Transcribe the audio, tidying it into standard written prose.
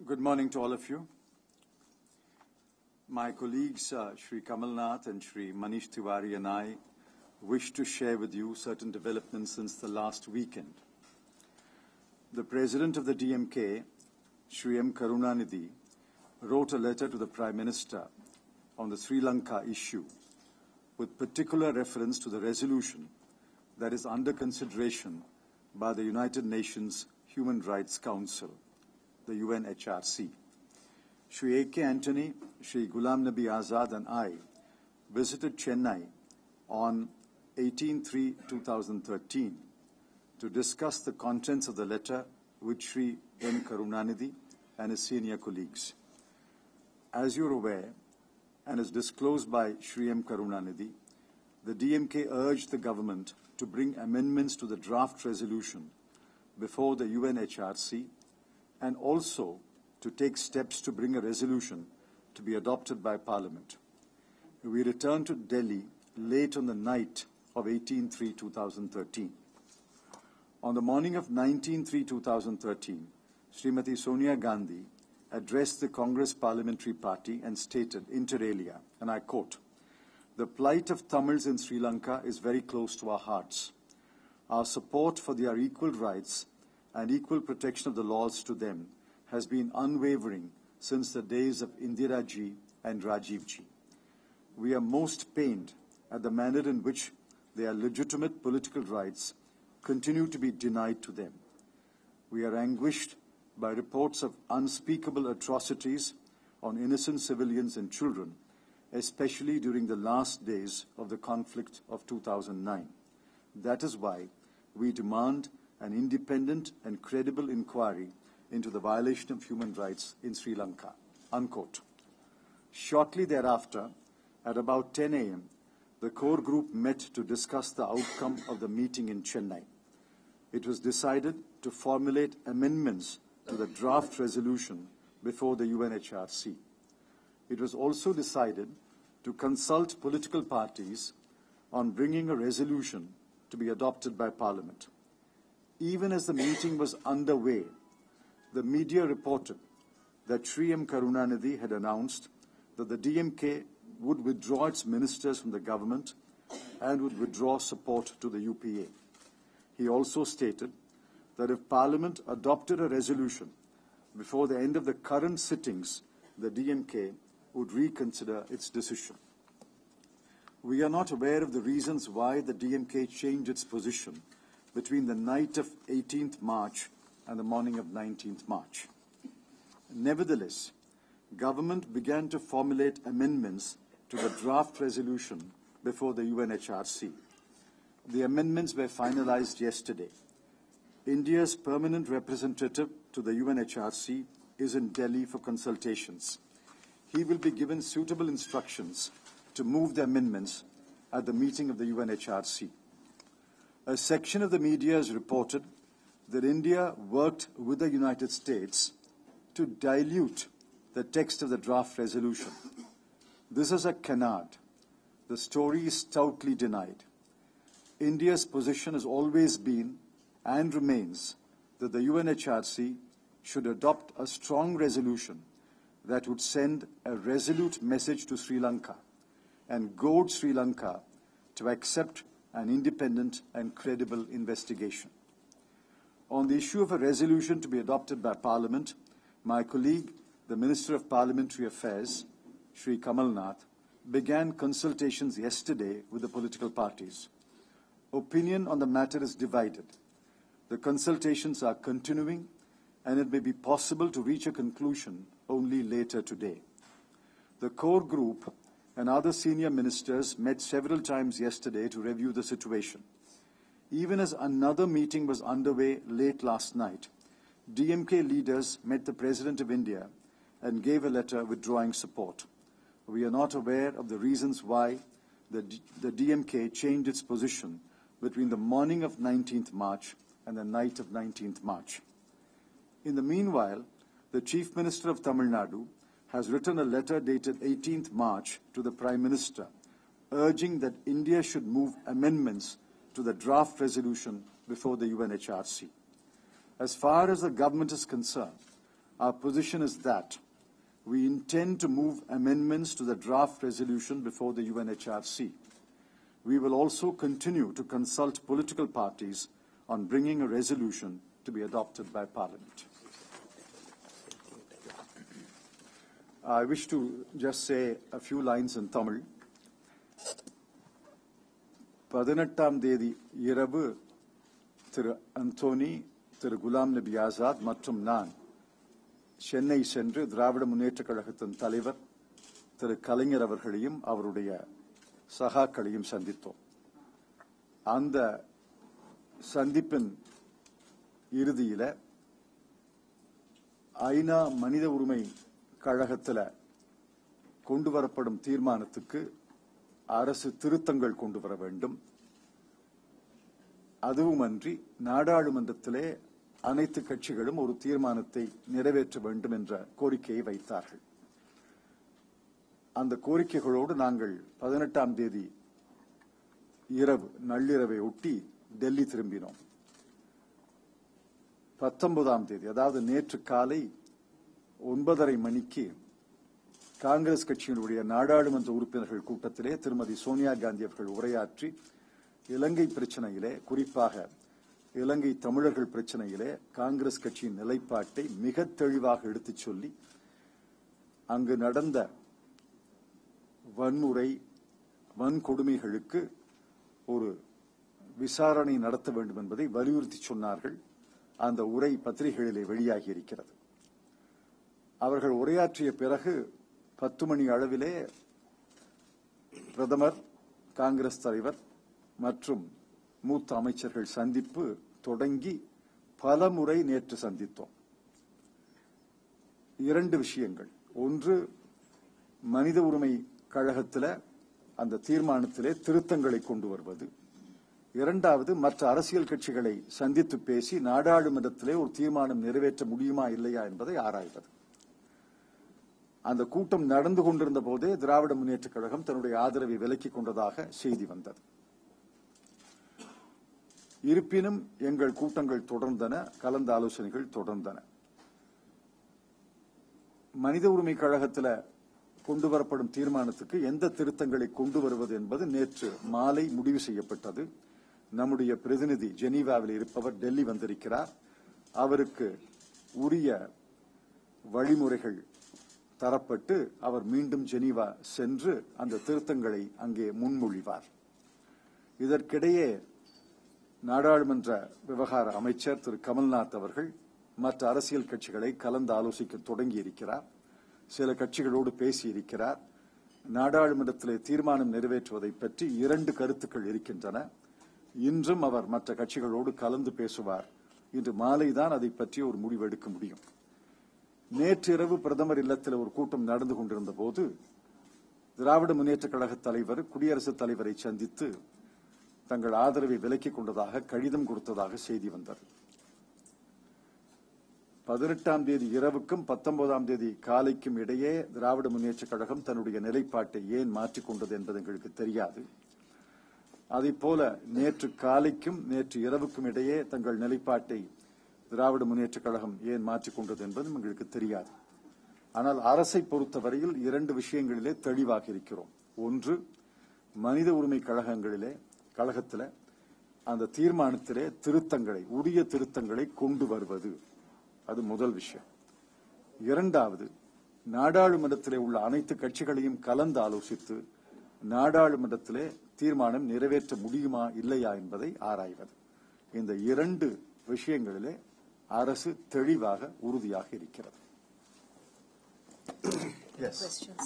Good morning to all of you. My colleagues, Shri Kamal Nath and Shri Manish Tiwari and I wish to share with you certain developments since the last weekend. The President of the DMK, Shri M. Karunanidhi, wrote a letter to the Prime Minister on the Sri Lanka issue with particular reference to the resolution that is under consideration by the United Nations Human Rights Council, the UNHRC. Shri A.K. Antony, Shri Ghulam Nabi Azad and I visited Chennai on 18/3/2013 to discuss the contents of the letter with Shri M. Karunanidhi and his senior colleagues. As you are aware, and as disclosed by Shri M. Karunanidhi, the DMK urged the government to bring amendments to the draft resolution before the UNHRC and also to take steps to bring a resolution to be adopted by Parliament. We returned to Delhi late on the night of 18/3/2013. On the morning of 19/3/2013, Srimati Sonia Gandhi addressed the Congress Parliamentary Party and stated, inter alia, and I quote, "The plight of Tamils in Sri Lanka is very close to our hearts. Our support for their equal rights and equal protection of the laws to them has been unwavering since the days of Indira Ji and Rajiv Ji. We are most pained at the manner in which their legitimate political rights continue to be denied to them. We are anguished by reports of unspeakable atrocities on innocent civilians and children, especially during the last days of the conflict of 2009. That is why we demand an independent and credible inquiry into the violation of human rights in Sri Lanka." Unquote. Shortly thereafter, at about 10 a.m., the core group met to discuss the outcome of the meeting in Chennai. It was decided to formulate amendments to the draft resolution before the UNHRC. It was also decided to consult political parties on bringing a resolution to be adopted by Parliament. Even as the meeting was underway, the media reported that Shri M. Karunanidhi had announced that the DMK would withdraw its ministers from the government and would withdraw support to the UPA. He also stated that if Parliament adopted a resolution before the end of the current sittings, the DMK would reconsider its decision. We are not aware of the reasons why the DMK changed its position between the night of 18th March and the morning of 19th March. Nevertheless, government began to formulate amendments to the draft resolution before the UNHRC. The amendments were finalized yesterday. India's permanent representative to the UNHRC is in Delhi for consultations. He will be given suitable instructions to move the amendments at the meeting of the UNHRC. A section of the media has reported that India worked with the United States to dilute the text of the draft resolution. This is a canard. The story is stoutly denied. India's position has always been and remains that the UNHRC should adopt a strong resolution that would send a resolute message to Sri Lanka and goad Sri Lanka to accept an independent and credible investigation. On the issue of a resolution to be adopted by Parliament, my colleague, the Minister of Parliamentary Affairs, Shri Kamal Nath, began consultations yesterday with the political parties. Opinion on the matter is divided. The consultations are continuing, and it may be possible to reach a conclusion only later today. The core group and other senior ministers met several times yesterday to review the situation. Even as another meeting was underway late last night, DMK leaders met the President of India and gave a letter withdrawing support. We are not aware of the reasons why the DMK changed its position between the morning of 19th March and the night of 19th March. In the meanwhile, the Chief Minister of Tamil Nadu has written a letter dated 18th March to the Prime Minister, urging that India should move amendments to the draft resolution before the UNHRC. As far as the government is concerned, our position is that we intend to move amendments to the draft resolution before the UNHRC. We will also continue to consult political parties on bringing a resolution to be adopted by Parliament. I wish to just say a few lines in Tamil. 18ஆம் தேதி இரவு திரு Anthony, திரு குலாம் நபி ஆசாத் மற்றும் நான் சென்னை சென்று திராவிட முன்னேற்றக் கழகத்தின் தலைவர் திரு கலைஞர் அவர்களையும் அவருடைய சகாக்களையும் சந்தித்தோம். அந்த சந்திப்பின் இறுதியில் ஐநா மனித உரிமை கழகத்தில் கொண்டு வரப்படும் தீர்மானத்துக்கு அரசு திருத்தங்கள் கொண்டு வர வேண்டும். அதுவுமன்றி நாடாளுமன்றத்திலே அனைத்து கட்சிகளும் ஒரு தீர்மானத்தை நிறைவேற்ற வேண்டும் என்ற கோரிக்கையை வைத்தார்கள். அந்த கோரிக்கைகளோடு நாங்கள் 18ஆம் தேதி இரவு நள்ளிரவை ஒட்டி டெல்லி திரும்பினோம். 19ஆம் தேதி, அதாவது நேற்று காலை 9:30 மணிக்கு காங்கிரஸ் கட்சியினுடைய நாடாளுமன்ற உறுப்பினர்கள் கூட்டத்திலே திருமதி சோனியா காந்தி அவர்கள் உரையாற்றி இலங்கை பிரச்சனையிலே, குறிப்பாக இலங்கை தமிழர்கள் பிரச்சனையிலே காங்கிரஸ் கட்சியின் நிலைப்பாட்டை மிக தெளிவாக எடுத்துச் சொல்லி அங்கு நடந்த வன்முறை, வன்கொடுமைகளுக்கு ஒரு விசாரணை நடத்த வேண்டும் என்பதை வலியுறுத்தி சொன்னார்கள். அந்த உரை பத்திரிகைகளிலே வெளியாகி இருக்கிறது. அவர்கள் உரையாற்றிய பிறகு 10 மணி அளவிலே பிரதமர், காங்கிரஸ் தலைவர் மற்றும் மூத்த அமைச்சர்கள் சந்திப்பு தொடங்கி பல முறை நேற்று சந்தித்தோம். 2 விஷயங்கள். ஒன்று, மனித உரிமை கழகத்தில் அந்த தீர்மானத்திலே திருத்தங்களை கொண்டு வருவது. இரண்டாவது, மற்ற அரசியல் கட்சிகளை சந்தித்து பேசி நாடாளுமன்றத்திலே ஒரு தீர்மானம் நிறைவேற்ற முடியுமா இல்லையா என்பதை ஆராய்வது. அந்த கூட்டம் நடந்து கொண்டிருந்த போதே திராவிட முன்னேற்றக் கழகம் தன்னுடைய ஆதரவை விலக்கிக் கொண்டதாக செய்தி வந்தது. இருப்பினும் எங்கள் கூட்டங்கள் தொடர்ந்தன, கலந்த ஆலோசனைகள் தொடர்ந்தன. மனித உரிமை கழகத்தில் கொண்டு வரப்படும் தீர்மானத்துக்கு எந்த திருத்தங்களை கொண்டு வருவது என்பது நேற்று மாலை முடிவு செய்யப்பட்டது. நம்முடைய பிரதிநிதி ஜெனீவாவில் இருப்பவர் டெல்லி வந்திருக்கிறார். அவருக்கு உரிய வழிமுறைகள் தரப்பட்டு அவர் மீண்டும் ஜெனீவா சென்று அந்த திருத்தங்களை அங்கே முன்மொழிவார். இதற்கிடையே நாடாளுமன்ற விவகார அமைச்சர் திரு கமல்நாத் அவர்கள் மற்ற அரசியல் கட்சிகளை கலந்து ஆலோசிக்க தொடங்கியிருக்கிறார். சில கட்சிகளோடு பேசியிருக்கிறார். நாடாளுமன்றத்திலே தீர்மானம் நிறைவேற்றுவதை பற்றி 2 கருத்துக்கள் இருக்கின்றன. இன்றும் அவர் மற்ற கட்சிகளோடு கலந்து பேசுவார். இன்று மாலைதான் அதை பற்றி ஒரு முடிவு எடுக்க முடியும். நேற்றிரவு பிரதமர் இல்லத்தில் ஒரு கூட்டம் நடந்து கொண்டிருந்த போது திராவிட முன்னேற்றக் கழக தலைவர் குடியரசுத் தலைவரை சந்தித்து தங்கள் ஆதரவை விலக்கிக் கொண்டதாக கடிதம் கொடுத்ததாக செய்தி வந்தது. 18ஆம் தேதி இரவுக்கும் 19ஆம் தேதி காலைக்கும் இடையே திராவிட முன்னேற்றக் கழகம் தன்னுடைய நிலைப்பாட்டை ஏன் மாற்றிக்கொண்டது என்பது எங்களுக்கு தெரியாது. அதேபோல நேற்று காலைக்கும் நேற்று இரவுக்கும் இடையே தங்கள் நிலைப்பாட்டை திராவிட முன்னேற்றக் கழகம் ஏன் மாற்றிக்கொண்டது என்பதும் எங்களுக்கு தெரியாது. ஆனால் அரசை பொறுத்தவரையில் 2 விஷயங்களிலே தெளிவாக இருக்கிறோம். ஒன்று, மனித உரிமை கழகத்தில் அந்த தீர்மானத்திலே திருத்தங்களை, உரிய திருத்தங்களை கொண்டு வருவது, அது முதல் விஷயம். இரண்டாவது, நாடாளுமன்றத்திலே உள்ள அனைத்து கட்சிகளையும் கலந்து ஆலோசித்து நாடாளுமன்றத்திலே தீர்மானம் நிறைவேற்ற முடியுமா இல்லையா என்பதை ஆராய்வது. இந்த 2 விஷயங்களிலே அரசு தெளிவாக உறுதியாக இருக்கிறது. Questions.